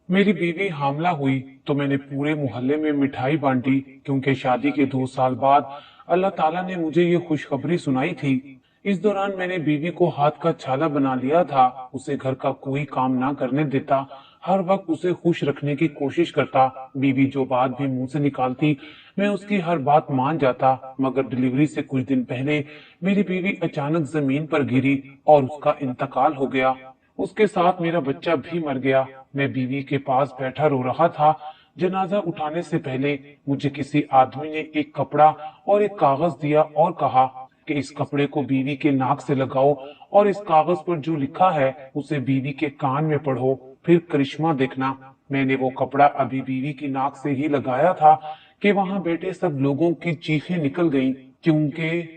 मेरी बीवी हामला हुई तो मैंने पूरे मोहल्ले में मिठाई बांटी, क्योंकि शादी के 2 साल बाद अल्लाह ताला ने मुझे ये खुशखबरी सुनाई थी। इस दौरान मैंने बीवी को हाथ का छाला बना लिया था। उसे घर का कोई काम ना करने देता, हर वक्त उसे खुश रखने की कोशिश करता। बीवी जो बात भी मुंह से निकालती, मैं उसकी हर बात मान जाता। मगर डिलीवरी से कुछ दिन पहले मेरी बीवी अचानक जमीन पर गिरी और उसका इंतकाल हो गया। उसके साथ मेरा बच्चा भी मर गया। मैं बीवी के पास बैठा रो रहा था। जनाजा उठाने से पहले मुझे किसी आदमी ने एक कपड़ा और एक कागज दिया और कहा कि इस कपड़े को बीवी के नाक से लगाओ और इस कागज पर जो लिखा है उसे बीवी के कान में पढ़ो, फिर करिश्मा देखना। मैंने वो कपड़ा अभी बीवी की नाक से ही लगाया था कि वहां बैठे सब लोगों की चीखें निकल गईं, क्योंकि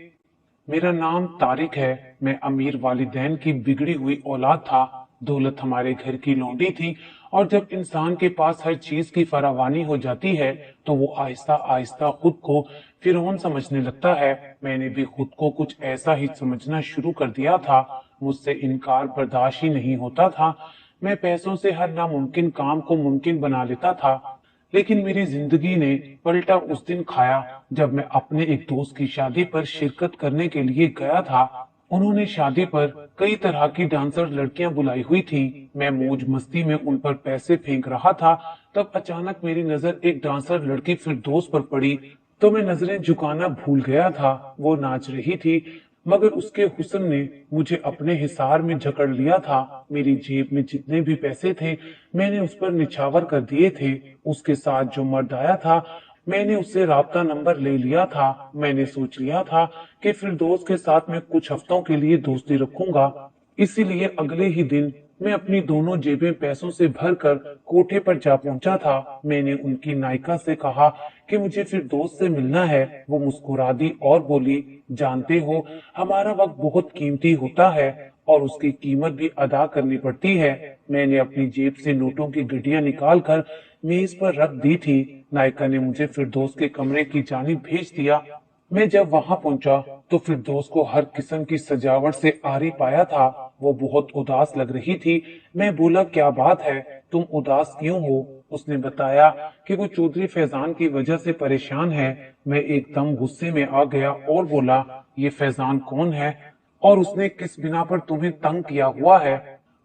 मेरा नाम तारिक है। मैं अमीर वालिदैन की बिगड़ी हुई औलाद था। दौलत हमारे घर की लौंडी थी, और जब इंसान के पास हर चीज की फरावानी हो जाती है तो वो आहिस्ता आहिस्ता खुद को फिरौन समझने लगता है। मैंने भी खुद को कुछ ऐसा ही समझना शुरू कर दिया था। मुझसे इनकार बर्दाश्त ही नहीं होता था। मैं पैसों से हर नामुमकिन काम को मुमकिन बना लेता था। लेकिन मेरी जिंदगी ने पलटा उस दिन खाया जब मैं अपने एक दोस्त की शादी पर शिरकत करने के लिए गया था। उन्होंने शादी पर कई तरह की डांसर लड़कियां बुलाई हुई थी। मैं मौज मस्ती में उन पर पैसे फेंक रहा था। तब अचानक मेरी नजर एक डांसर लड़की फिरदौस पर पड़ी, तो मैं नजरें झुकाना भूल गया था। वो नाच रही थी, मगर उसके हुस्न ने मुझे अपने हिसार में जकड़ लिया था। मेरी जेब में जितने भी पैसे थे मैंने उस पर निछावर कर दिए थे। उसके साथ जो मर्द आया था, मैंने उससे राब्ता नंबर ले लिया था। मैंने सोच लिया था कि फिरदौस के साथ मैं कुछ हफ्तों के लिए दोस्ती रखूंगा। इसीलिए अगले ही दिन मैं अपनी दोनों जेबें पैसों से भरकर कोठे पर जा पहुंचा था। मैंने उनकी नायिका से कहा कि मुझे फिरदौस से मिलना है। वो मुस्कुरा दी और बोली, जानते हो, हमारा वक्त बहुत कीमती होता है और उसकी कीमत भी अदा करनी पड़ती है। मैंने अपनी जेब से नोटों की गड्डियां निकालकर मेज पर रख दी थी। नायिका ने मुझे फिरदौस के कमरे की जानिब भेज दिया। मैं जब वहां पहुंचा तो फिरदौस को हर किस्म की सजावट से आरी पाया था। वो बहुत उदास लग रही थी। मैं बोला, क्या बात है, तुम उदास क्यों हो? उसने बताया कि वो चौधरी फैजान की वजह से परेशान है। मैं एकदम गुस्से में आ गया और बोला, ये फैजान कौन है और उसने किस बिना पर तुम्हें तंग किया हुआ है?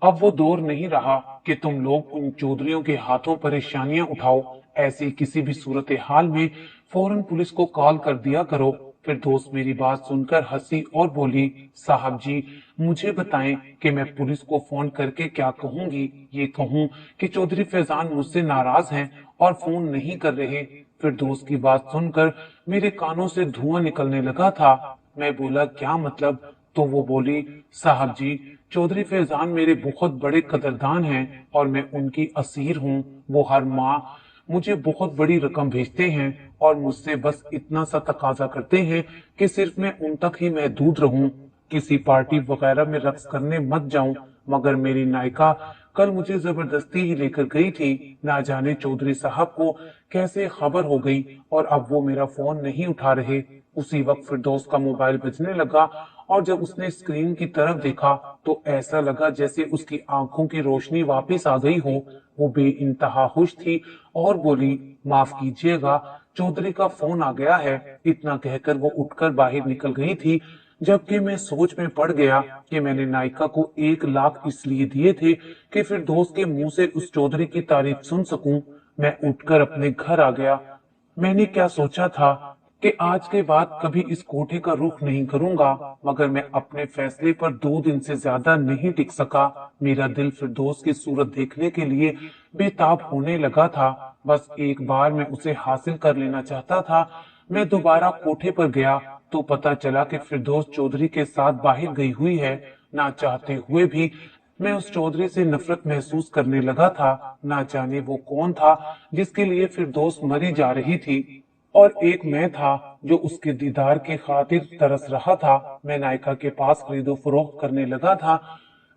अब वो दौर नहीं रहा कि तुम लोग उन चौधरियों के हाथों परेशानियां उठाओ। ऐसी किसी भी सूरत हाल में फौरन पुलिस को कॉल कर दिया करो। फिर दोस्त मेरी बात सुनकर हंसी और बोली, साहब जी, मुझे बताएं कि मैं पुलिस को फोन करके क्या कहूंगी? ये कहूं कि चौधरी फैजान मुझसे नाराज हैं और फोन नहीं कर रहे? फिर दोस्त की बात सुनकर मेरे कानों से धुआं निकलने लगा था। मैं बोला, क्या मतलब? तो वो बोली, साहब जी, चौधरी फैजान मेरे बहुत बड़े कदरदान हैं और मैं उनकी असीर हूँ। वो हर माह मुझे बहुत बड़ी रकम भेजते हैं और मुझसे बस इतना सा तकाजा करते हैं कि सिर्फ मैं उन तक ही महदूद रहूं, किसी पार्टी वगैरह में रक्स करने मत जाऊं। मगर मेरी नायिका कल मुझे जबरदस्ती ही लेकर गई थी। ना जाने चौधरी साहब को कैसे खबर हो गई और अब वो मेरा फोन नहीं उठा रहे। उसी वक्त फिरदौस का मोबाइल बजने लगा और जब उसने स्क्रीन की तरफ देखा तो ऐसा लगा जैसे उसकी आंखों की रोशनी वापस आ गई हो। वो बेइंतहा खुश थी और बोली, माफ कीजिएगा, चौधरी का फोन आ गया है। इतना कहकर वो उठकर बाहर निकल गई थी, जबकि मैं सोच में पड़ गया कि मैंने नायिका को 1 लाख इसलिए दिए थे कि फिर दोस्त के मुंह से उस चौधरी की तारीफ सुन सकूं। मैं उठकर अपने घर आ गया। मैंने क्या सोचा था कि आज के बाद कभी इस कोठे का रुख नहीं करूंगा, मगर मैं अपने फैसले पर 2 दिन से ज्यादा नहीं टिक सका। मेरा दिल फिरदौस की सूरत देखने के लिए बेताब होने लगा था। बस एक बार मैं उसे हासिल कर लेना चाहता था। मैं दोबारा कोठे पर गया तो पता चला कि फिरदौस चौधरी के साथ बाहर गई हुई है। ना चाहते हुए भी मैं उस चौधरी से नफरत महसूस करने लगा था। ना जाने वो कौन था जिसके लिए फिरदौस मरी जा रही थी और एक मैं था जो उसके दीदार की खातिर तरस रहा था। मैं नायिका के पास खरीदो फरोख्त करने लगा था।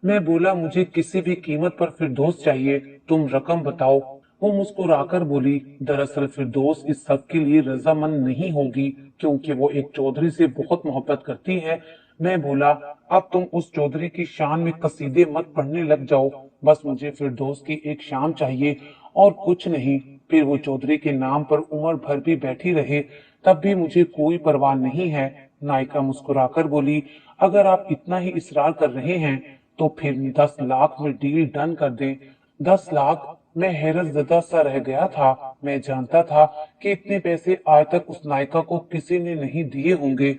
मैं बोला, मुझे किसी भी कीमत पर फिरदौस चाहिए, तुम रकम बताओ। वो मुस्कुराकर बोली, दरअसल फिरदौस इस सब के लिए रजामंद नहीं होगी, क्योंकि वो एक चौधरी से बहुत मोहब्बत करती है। मैं बोला, अब तुम उस चौधरी की शान में कसीदे मत पढ़ने लग जाओ। बस मुझे फिरदौस की एक शाम चाहिए और कुछ नहीं। फिर वो चौधरी के नाम पर उम्र भर भी बैठी रहे, तब भी मुझे कोई परवाह नहीं है। नायिका मुस्कुराकर बोली, अगर आप इतना ही इसरार कर रहे हैं तो फिर 10 लाख में डील डन कर दें। 10 लाख? मैं हैरत ज़दा सा रह गया था। मैं जानता था कि इतने पैसे आज तक उस नायिका को किसी ने नहीं दिए होंगे।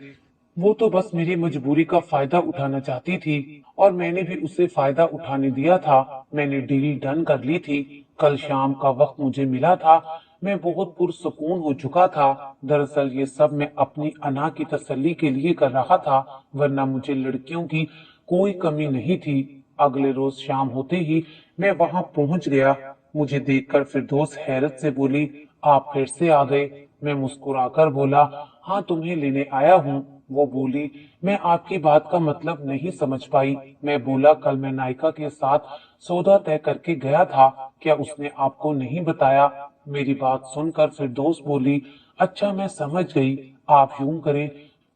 वो तो बस मेरी मजबूरी का फायदा उठाना चाहती थी और मैंने भी उसे फायदा उठाने दिया था। मैंने डील डन कर ली थी। कल शाम का वक्त मुझे मिला था। मैं बहुत पुरसुकून हो चुका था। दरअसल ये सब मैं अपनी अना की तसल्ली के लिए कर रहा था, वरना मुझे लड़कियों की कोई कमी नहीं थी। अगले रोज शाम होते ही मैं वहां पहुंच गया। मुझे देखकर फिरदौस हैरत से बोली, आप फिर से आ गए? मैं मुस्कुराकर बोला, हाँ, तुम्हें लेने आया हूँ। वो बोली, मैं आपकी बात का मतलब नहीं समझ पाई। मैं बोला, कल मैं नायिका के साथ सौदा तय करके गया था, क्या उसने आपको नहीं बताया? मेरी बात सुनकर फिरदौस बोली, अच्छा, मैं समझ गई। आप यूं करें,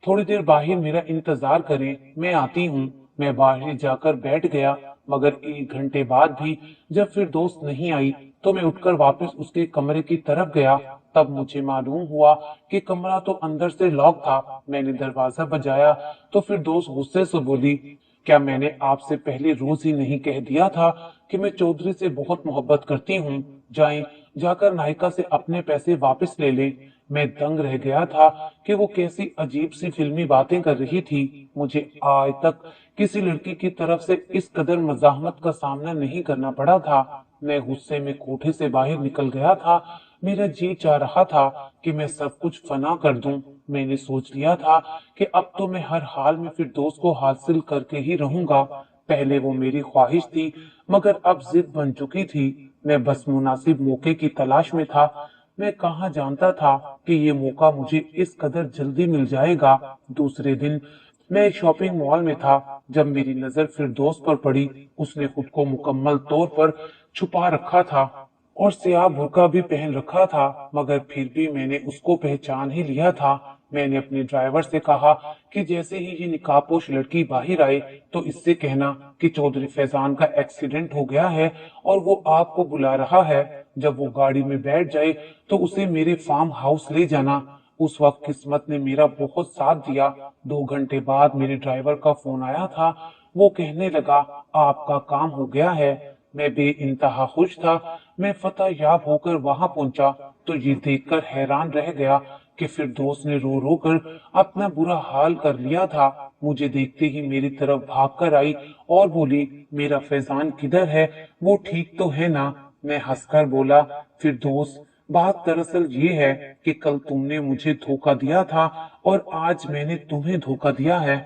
थोड़ी देर बाहर मेरा इंतजार करें, मैं आती हूँ। मैं बाहर जाकर बैठ गया, मगर 1 घंटे बाद भी जब फिर दोस्त नहीं आई तो मैं उठकर वापस उसके कमरे की तरफ गया। तब मुझे मालूम हुआ कि कमरा तो अंदर से लॉक था। मैंने दरवाजा बजाया तो फिर दोस्त गुस्से से बोली, क्या मैंने आपसे पहले रोज ही नहीं कह दिया था कि मैं चौधरी से बहुत मोहब्बत करती हूँ? जाएं, जाकर नायिका से अपने पैसे वापस ले लें। मैं दंग रह गया था कि वो कैसी अजीब सी फिल्मी बातें कर रही थी। मुझे आज तक किसी लड़की की तरफ से इस कदर मज़ाहमत का सामना नहीं करना पड़ा था। मैं गुस्से में कोठे से बाहर निकल गया था। मेरा जी चाह रहा था कि मैं सब कुछ फना कर दूं। मैंने सोच लिया था कि अब तो मैं हर हाल में फिर दोस्त को हासिल करके ही रहूंगा। पहले वो मेरी ख्वाहिश थी, मगर अब जिद बन चुकी थी। मैं बस मुनासिब मौके की तलाश में था। मैं कहाँ जानता था कि ये मौका मुझे इस कदर जल्दी मिल जाएगा। दूसरे दिन मैं एक शॉपिंग मॉल में था जब मेरी नजर फिरदौस पर पड़ी। उसने खुद को मुकम्मल तौर पर छुपा रखा था और स्याह बुर्का भी पहन रखा था, मगर फिर भी मैंने उसको पहचान ही लिया था। मैंने अपने ड्राइवर से कहा कि जैसे ही ये निकाबपोश लड़की बाहर आए तो इससे कहना कि चौधरी फैजान का एक्सीडेंट हो गया है और वो आपको बुला रहा है। जब वो गाड़ी में बैठ जाए तो उसे मेरे फार्म हाउस ले जाना। उस वक्त किस्मत ने मेरा बहुत साथ दिया। 2 घंटे बाद मेरे ड्राइवर का फोन आया था। वो कहने लगा, आपका काम हो गया है। मैं बेइंतहा खुश था। मैं फतह याब होकर वहां पहुंचा तो ये देखकर हैरान रह गया कि फिरदौस ने रो रो कर अपना बुरा हाल कर लिया था। मुझे देखते ही मेरी तरफ भागकर आई और बोली, मेरा फैजान किधर है? वो ठीक तो है ना? मैं हंसकर बोला, फिरदौस, बात दरअसल ये है कि कल तुमने मुझे धोखा दिया था और आज मैंने तुम्हें धोखा दिया है।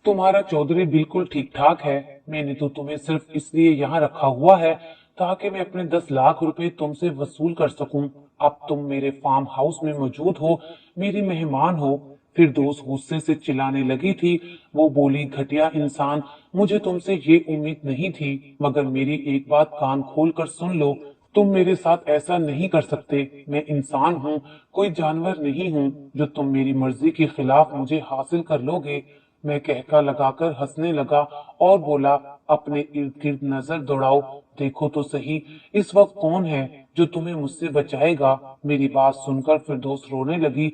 तुम्हारा चौधरी बिल्कुल ठीक ठाक है। मैंने तो तुम्हें सिर्फ इसलिए यहाँ रखा हुआ है ताकि मैं अपने 10 लाख रुपए तुमसे वसूल कर सकूं। अब तुम मेरे फार्म हाउस में मौजूद हो, मेरी मेहमान हो। फिर दोस्त गुस्से से चिल्लाने लगी थी। वो बोली, घटिया इंसान, मुझे तुमसे ये उम्मीद नहीं थी, मगर मेरी एक बात कान खोल कर सुन लो। तुम मेरे साथ ऐसा नहीं कर सकते। मैं इंसान हूँ, कोई जानवर नहीं हूँ जो तुम मेरी मर्जी के खिलाफ मुझे हासिल कर लोगे। मैं कहका लगाकर हंसने लगा और बोला, अपने इर्द गिर्द नजर दौड़ाओ, देखो तो सही इस वक्त कौन है जो तुम्हें मुझसे बचाएगा। मेरी बात सुनकर फिरदौस रोने लगी।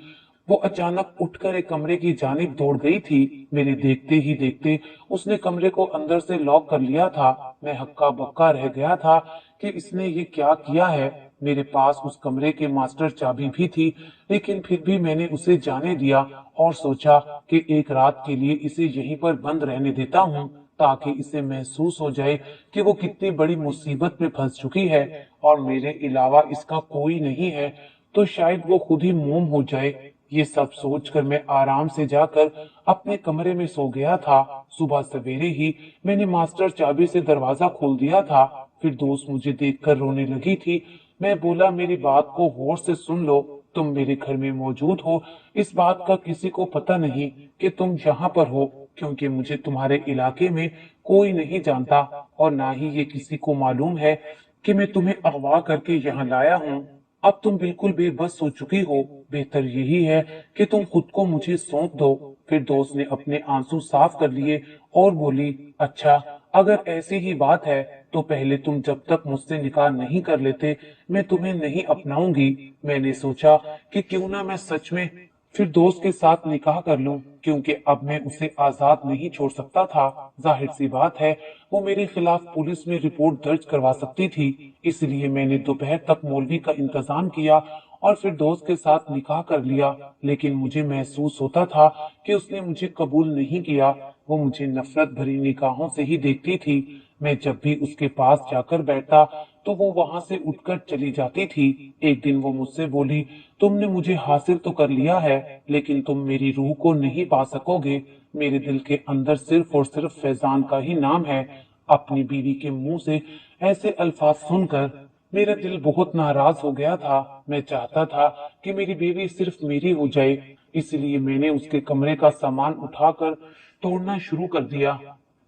वो अचानक उठकर एक कमरे की जानिब दौड़ गई थी। मेरे देखते ही देखते उसने कमरे को अंदर से लॉक कर लिया था। मैं हक्का बक्का रह गया था कि इसने ये क्या किया है। मेरे पास उस कमरे के मास्टर चाबी भी थी, लेकिन फिर भी मैंने उसे जाने दिया और सोचा कि एक रात के लिए इसे यहीं पर बंद रहने देता हूँ, ताकि इसे महसूस हो जाए कि वो कितनी बड़ी मुसीबत में फंस चुकी है और मेरे अलावा इसका कोई नहीं है, तो शायद वो खुद ही मोम हो जाए। ये सब सोचकर मैं आराम से जाकर अपने कमरे में सो गया था। सुबह सवेरे ही मैंने मास्टर चाबी से दरवाजा खोल दिया था। फिर दोस्त मुझे देखकर रोने लगी थी। मैं बोला, मेरी बात को गौर से सुन लो। तुम मेरे घर में मौजूद हो, इस बात का किसी को पता नहीं कि तुम यहाँ पर हो, क्योंकि मुझे तुम्हारे इलाके में कोई नहीं जानता और ना ही ये किसी को मालूम है कि मैं तुम्हें अगवा करके यहाँ लाया हूँ। अब तुम बिल्कुल बेबस हो चुकी हो। बेहतर यही है कि तुम खुद को मुझे सौंप दो। फिर दोस्त ने अपने आंसू साफ कर लिए और बोली, अच्छा, अगर ऐसी ही बात है तो पहले तुम जब तक मुझसे निकाह नहीं कर लेते मैं तुम्हें नहीं अपनाऊंगी। मैंने सोचा कि क्यों ना मैं सच में फिर दोस्त के साथ निकाह कर लूं, क्योंकि अब मैं उसे आजाद नहीं छोड़ सकता था। जाहिर सी बात है वो मेरे खिलाफ पुलिस में रिपोर्ट दर्ज करवा सकती थी। इसलिए मैंने दोपहर तक मौलवी का इंतजाम किया और फिर दोस्त के साथ निकाह कर लिया। लेकिन मुझे महसूस होता था कि उसने मुझे कबूल नहीं किया। वो मुझे नफरत भरी निगाहों से ही देखती थी। मैं जब भी उसके पास जाकर बैठता तो वो वहां से उठकर चली जाती थी। एक दिन वो मुझसे बोली, तुमने मुझे हासिल तो कर लिया है, लेकिन तुम मेरी रूह को नहीं पा सकोगे। मेरे दिल के अंदर सिर्फ और सिर्फ फैजान का ही नाम है। अपनी बीवी के मुंह से ऐसे अल्फाज सुनकर मेरा दिल बहुत नाराज हो गया था। मैं चाहता था कि मेरी बीवी सिर्फ मेरी हो जाए। इसलिए मैंने उसके कमरे का सामान उठाकर तोड़ना शुरू कर दिया।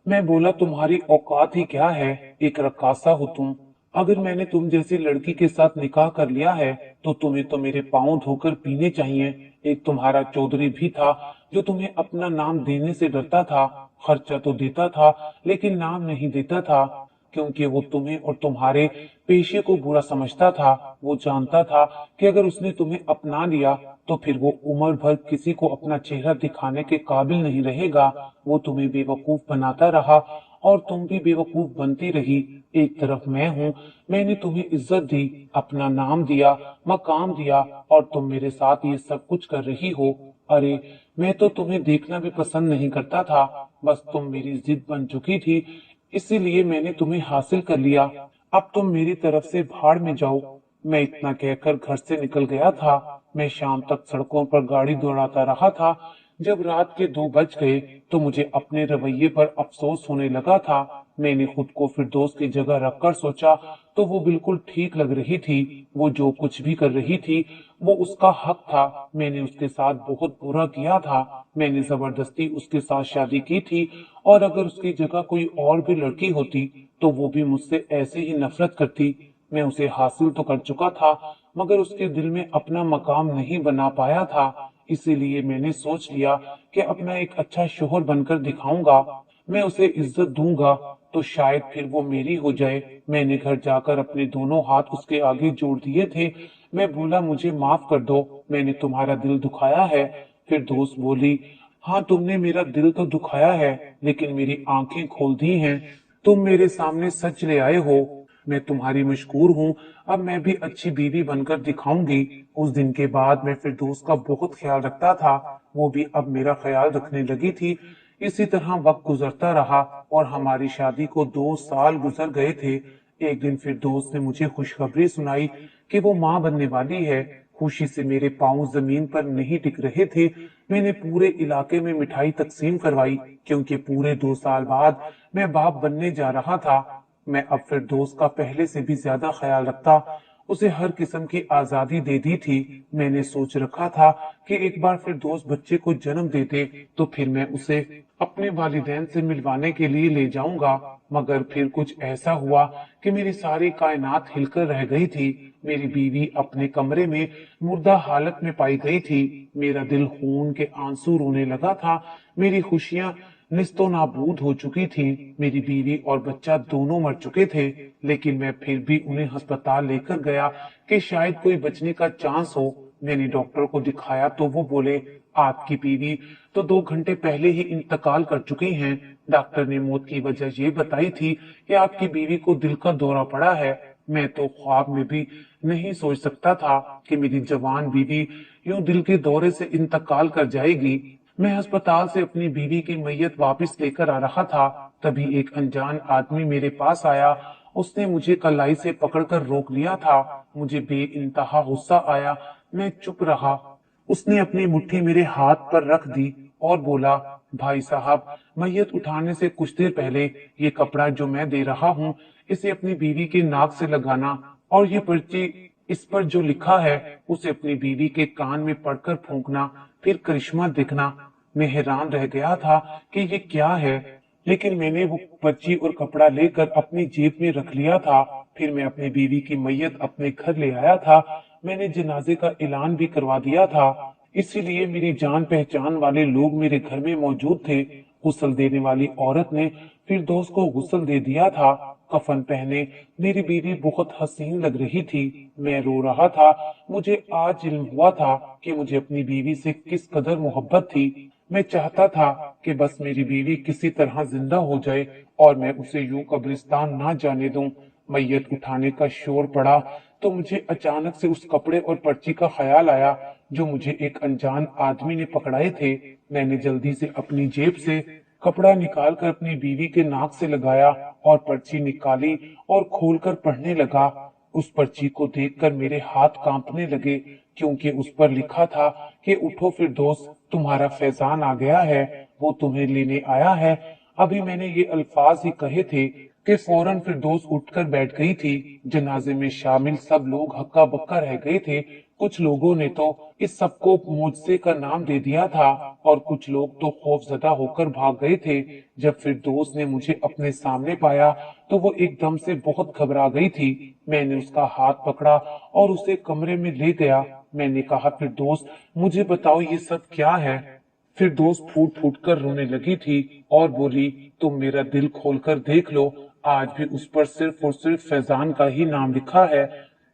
मैं बोला, तुम्हारी औकात ही क्या है, एक रक्कासा हो तुम। अगर मैंने तुम जैसी लड़की के साथ निकाह कर लिया है तो तुम्हें तो मेरे पांव धोकर पीने चाहिए। एक तुम्हारा चौधरी भी था जो तुम्हें अपना नाम देने से डरता था। खर्चा तो देता था लेकिन नाम नहीं देता था, क्योंकि वो तुम्हें और तुम्हारे पेशे को बुरा समझता था। वो जानता था कि अगर उसने तुम्हें अपना लिया तो फिर वो उम्र भर किसी को अपना चेहरा दिखाने के काबिल नहीं रहेगा। वो तुम्हें बेवकूफ बनाता रहा और तुम भी बेवकूफ बनती रही। एक तरफ मैं हूँ, मैंने तुम्हें इज्जत दी, अपना नाम दिया, मकाम दिया, और तुम मेरे साथ ये सब कुछ कर रही हो। अरे मैं तो तुम्हें देखना भी पसंद नहीं करता था, बस तुम मेरी जिद बन चुकी थी, इसीलिए मैंने तुम्हें हासिल कर लिया। अब तुम मेरी तरफ से भाड़ में जाओ। मैं इतना कहकर घर से निकल गया था। मैं शाम तक सड़कों पर गाड़ी दौड़ाता रहा था। जब रात के 2 बज गए तो मुझे अपने रवैये पर अफसोस होने लगा था। मैंने खुद को फिरदौस की जगह रखकर सोचा तो वो बिल्कुल ठीक लग रही थी। वो जो कुछ भी कर रही थी वो उसका हक था। मैंने उसके साथ बहुत बुरा किया था। मैंने जबरदस्ती उसके साथ शादी की थी, और अगर उसकी जगह कोई और भी लड़की होती तो वो भी मुझसे ऐसे ही नफरत करती। मैं उसे हासिल तो कर चुका था मगर उसके दिल में अपना मकाम नहीं बना पाया था। इसीलिए मैंने सोच लिया कि अब मैं एक अच्छा शोहर बनकर दिखाऊंगा। मैं उसे इज्जत दूंगा तो शायद फिर वो मेरी हो जाए। मैंने घर जाकर अपने दोनों हाथ उसके आगे जोड़ दिए थे। मैं बोला, मुझे माफ कर दो, मैंने तुम्हारा दिल दुखाया है। फिर दोस्त बोली, हाँ तुमने मेरा दिल तो दुखाया है लेकिन मेरी आंखें खोल दी हैं। तुम मेरे सामने सच ले आए हो। मैं तुम्हारी मशकूर हूँ। अब मैं भी अच्छी बीवी बनकर दिखाऊंगी। उस दिन के बाद मैं फिर दोस्त का बहुत ख्याल रखता था। वो भी अब मेरा ख्याल रखने लगी थी। इसी तरह वक्त गुजरता रहा और हमारी शादी को 2 साल गुजर गए थे। एक दिन फिर दोस्त ने मुझे खुशखबरी सुनाई कि वो माँ बनने वाली है। खुशी से मेरे पांव जमीन पर नहीं टिक रहे थे। मैंने पूरे इलाके में मिठाई तकसीम करवाई, क्योंकि पूरे 2 साल बाद मैं बाप बनने जा रहा था। मैं अब फिर दोस्त का पहले से भी ज्यादा ख्याल रखता। उसे हर किस्म की आजादी दे दी थी। मैंने सोच रखा था कि एक बार फिर दोस्त बच्चे को जन्म दे दे तो फिर मैं उसे अपने वालिदैन से मिलवाने के लिए ले जाऊंगा। मगर फिर कुछ ऐसा हुआ कि मेरी सारी कायनात हिलकर रह गई थी। मेरी बीवी अपने कमरे में मुर्दा हालत में पाई गई थी। मेरा दिल खून के आंसू रोने लगा था। मेरी खुशियां निस्तो नाबूद हो चुकी थी। मेरी बीवी और बच्चा दोनों मर चुके थे, लेकिन मैं फिर भी उन्हें अस्पताल लेकर गया कि शायद कोई बचने का चांस हो। मैंने डॉक्टर को दिखाया तो वो बोले, आपकी बीवी तो 2 घंटे पहले ही इंतकाल कर चुकी हैं। डॉक्टर ने मौत की वजह ये बताई थी कि आपकी बीवी को दिल का दौरा पड़ा है। मैं तो ख्वाब में भी नहीं सोच सकता था कि मेरी जवान बीवी यूं दिल के दौरे से इंतकाल कर जाएगी। मैं अस्पताल से अपनी बीवी की मैयत वापस लेकर आ रहा था, तभी एक अनजान आदमी मेरे पास आया। उसने मुझे कलाई से पकड़कर रोक लिया था। मुझे बेइंतहा गुस्सा आया। मैं चुप रहा। उसने अपनी मुट्ठी मेरे हाथ पर रख दी और बोला, भाई साहब, मैयत उठाने से कुछ देर पहले ये कपड़ा जो मैं दे रहा हूँ इसे अपनी बीवी के नाक से लगाना, और ये पर्ची इस पर जो लिखा है उसे अपनी बीवी के कान में पड़कर फूंकना, फिर करिश्मा दिखना। मैं हैरान रह गया था कि ये क्या है, लेकिन मैंने वो पर्ची और कपड़ा लेकर अपनी जेब में रख लिया था। फिर मैं अपनी बीवी की मैयत अपने घर ले आया था। मैंने जनाजे का ऐलान भी करवा दिया था, इसीलिए मेरी जान पहचान वाले लोग मेरे घर में मौजूद थे। गुस्ल देने वाली औरत ने फिर दोस्त को गुस्ल दे दिया था। कफन पहने मेरी बीवी बहुत हसीन लग रही थी। मैं रो रहा था। मुझे आज इल्म हुआ था कि मुझे अपनी बीवी से किस कदर मोहब्बत थी। मैं चाहता था कि बस मेरी बीवी किसी तरह जिंदा हो जाए और मैं उसे यूं कब्रिस्तान ना जाने दूं। मैयत उठाने का शोर पड़ा तो मुझे अचानक से उस कपड़े और पर्ची का ख्याल आया जो मुझे एक अनजान आदमी ने पकड़ाए थे। मैंने जल्दी से अपनी जेब से कपड़ा निकालकर अपनी बीवी के नाक से लगाया और पर्ची निकाली और खोलकर पढ़ने लगा। उस पर्ची को देखकर मेरे हाथ कांपने लगे क्योंकि उस पर लिखा था कि उठो फिरदौस, तुम्हारा फैजान आ गया है, वो तुम्हें लेने आया है। अभी मैंने ये अल्फाज ही कहे थे कि फौरन फिरदौस उठकर बैठ गई थी। जनाजे में शामिल सब लोग हक्का बक्का रह गए थे। कुछ लोगों ने तो इस सबको मुझसे का नाम दे दिया था और कुछ लोग तो खौफजदा होकर भाग गए थे। जब फिरदौस ने मुझे अपने सामने पाया तो वो एकदम से बहुत घबरा गई थी। मैंने उसका हाथ पकड़ा और उसे कमरे में ले गया। मैंने कहा, फिरदौस मुझे बताओ ये सब क्या है। फिरदौस फूट फूट कर रोने लगी थी और बोली, तुम मेरा दिल खोलकर देख लो, आज भी उस पर सिर्फ और सिर्फ फैजान का ही नाम लिखा है।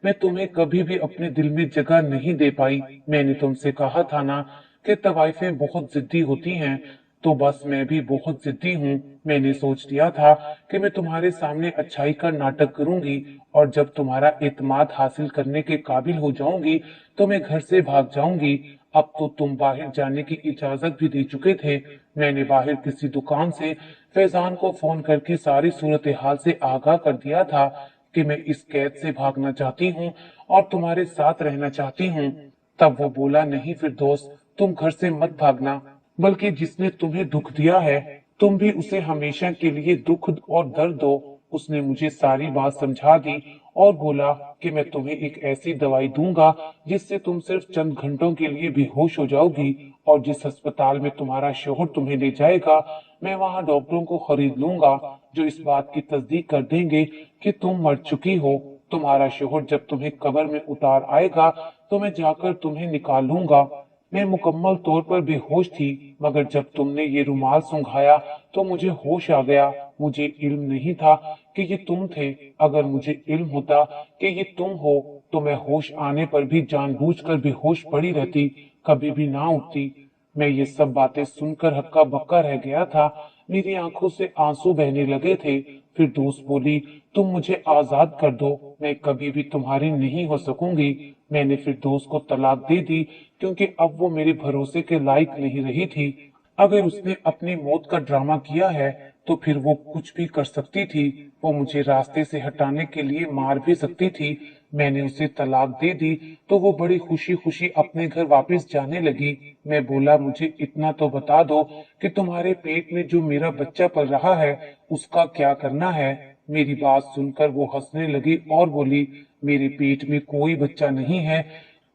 मैं तुम्हें कभी भी अपने दिल में जगह नहीं दे पाई। मैंने तुमसे कहा था ना कि तवाइफें बहुत जिद्दी होती हैं, तो बस मैं भी बहुत जिद्दी हूँ। मैंने सोच लिया था कि मैं तुम्हारे सामने अच्छाई का नाटक करूंगी और जब तुम्हारा एतमाद हासिल करने के काबिल हो जाऊंगी तो मैं घर से भाग जाऊंगी। अब तो तुम बाहर जाने की इजाजत भी दे चुके थे। मैंने बाहर किसी दुकान से फैजान को फोन करके सारी सूरत हाल से आगाह कर दिया था कि मैं इस कैद से भागना चाहती हूँ और तुम्हारे साथ रहना चाहती हूँ। तब वो बोला, नहीं फिरदौस, तुम घर से मत भागना, बल्कि जिसने तुम्हें दुख दिया है तुम भी उसे हमेशा के लिए दुख और दर्द दो। उसने मुझे सारी बात समझा दी और बोला कि मैं तुम्हें एक ऐसी दवाई दूंगा जिससे तुम सिर्फ चंद घंटों के लिए बेहोश हो जाओगी और जिस अस्पताल में तुम्हारा शोहर तुम्हें ले जाएगा मैं वहां डॉक्टरों को खरीद लूंगा जो इस बात की तस्दीक कर देंगे कि तुम मर चुकी हो। तुम्हारा शोहर जब तुम्हें कब्र में उतार आएगा तो मैं जाकर तुम्हें निकाल लूंगा। मैं मुकम्मल तौर पर बेहोश थी, मगर जब तुमने ये रुमाल सूंघाया तो मुझे होश आ गया। मुझे इल्म नहीं था कि ये तुम थे। अगर मुझे इल्म होता कि ये तुम हो तो मैं होश आने पर भी जानबूझकर बेहोश पड़ी रहती, कभी भी ना उठती। मैं ये सब बातें सुनकर हक्का बक्का रह गया था। मेरी आंखों से आंसू बहने लगे थे। फिर दोस्त बोली, तुम मुझे आजाद कर दो, मैं कभी भी तुम्हारी नहीं हो सकूंगी। मैंने फिर दोस्त को तलाक दे दी क्योंकि अब वो मेरे भरोसे के लायक नहीं रही थी। अगर उसने अपनी मौत का ड्रामा किया है तो फिर वो कुछ भी कर सकती थी। वो मुझे रास्ते से हटाने के लिए मार भी सकती थी। मैंने उसे तलाक दे दी तो वो बड़ी खुशी खुशी अपने घर वापस जाने लगी। मैं बोला, मुझे इतना तो बता दो कि तुम्हारे पेट में जो मेरा बच्चा पल रहा है उसका क्या करना है। मेरी बात सुनकर वो हंसने लगी और बोली, मेरे पेट में कोई बच्चा नहीं है।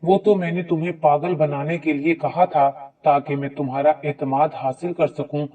वो तो मैंने तुम्हें पागल बनाने के लिए कहा था ताकि मैं तुम्हारा एतमाद हासिल कर सकूं,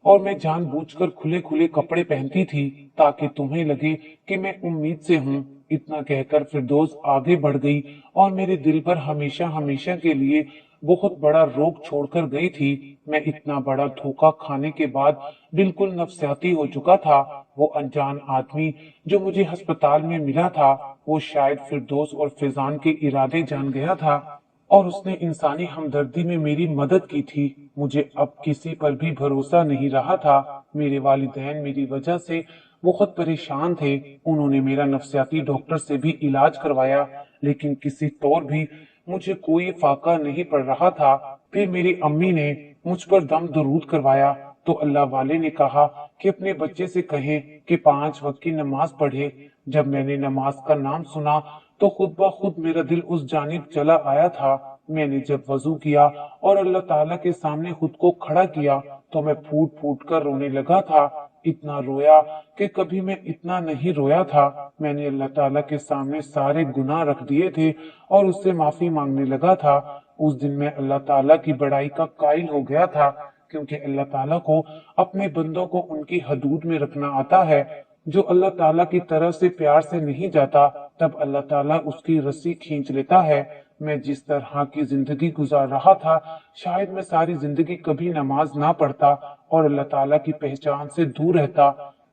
और मैं जानबूझकर खुले खुले कपड़े पहनती थी ताकि तुम्हें लगे कि मैं उम्मीद से हूँ। इतना कहकर फिरदौस आगे बढ़ गई और मेरे दिल पर हमेशा हमेशा के लिए बहुत बड़ा रोग छोड़कर गई थी। मैं इतना बड़ा धोखा खाने के बाद बिल्कुल नफसियाती हो चुका था। वो अनजान आदमी जो मुझे अस्पताल में मिला था वो शायद फिरदौस और फैजान के इरादे जान गया था और उसने इंसानी हमदर्दी में मेरी मदद की थी। मुझे अब किसी पर भी भरोसा नहीं रहा था। मेरे वालिदैन मेरी वजह से बहुत परेशान थे। उन्होंने मेरा नफसियाती डॉक्टर से भी इलाज करवाया लेकिन किसी तौर भी मुझे कोई फाका नहीं पड़ रहा था। फिर मेरी अम्मी ने मुझ पर दम दरूद करवाया तो अल्लाह वाले ने कहा कि अपने बच्चे से कहें कि 5 वक्त की नमाज पढ़े। जब मैंने नमाज का नाम सुना तो खुद ब खुद मेरा दिल उस जानिब चला आया था। मैंने जब वजू किया और अल्लाह ताला के सामने खुद को खड़ा किया तो मैं फूट फूट कर रोने लगा था। इतना रोया कि कभी मैं इतना नहीं रोया था। मैंने अल्लाह ताला के सामने सारे गुनाह रख दिए थे और उससे माफी मांगने लगा था। उस दिन मैं अल्लाह ताला की बड़ाई का कायल हो गया था क्योंकि अल्लाह ताला को अपने बंदों को उनकी हदूद में रखना आता है। जो अल्लाह ताला की तरफ से प्यार से नहीं जाता तब अल्लाह ताला उसकी रस्सी खींच लेता है। मैं जिस तरह की जिंदगी गुजार रहा था शायद मैं सारी जिंदगी कभी नमाज ना पढ़ता और अल्लाह ताला की पहचान से दूर रहता।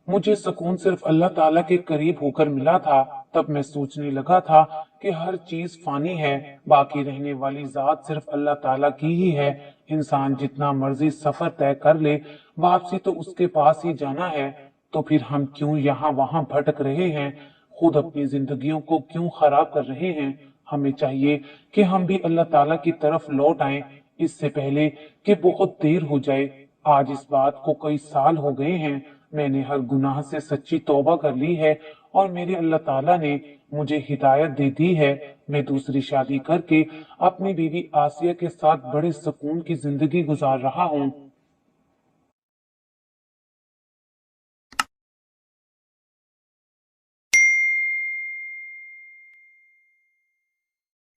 मुझे सुकून सिर्फ अल्लाह ताला के करीब होकर मिला था। तब मैं सोचने लगा था कि हर चीज फानी है, बाकी रहने वाली जात सिर्फ अल्लाह ताला की ही है। इंसान जितना मर्जी सफर तय कर ले, वापसी तो उसके पास ही जाना है। तो फिर हम क्यों यहाँ वहां भटक रहे हैं? खुद अपनी जिंदगियों को क्यों खराब कर रहे हैं? हमें चाहिए कि हम भी अल्लाह ताला की तरफ लौट आएं, इससे पहले कि बहुत देर हो जाए। आज इस बात को कई साल हो गए हैं। मैंने हर गुनाह से सच्ची तौबा कर ली है और मेरे अल्लाह ताला ने मुझे हिदायत दे दी है। मैं दूसरी शादी करके अपनी बीवी आसिया के साथ बड़े सुकून की जिंदगी गुजार रहा हूँ।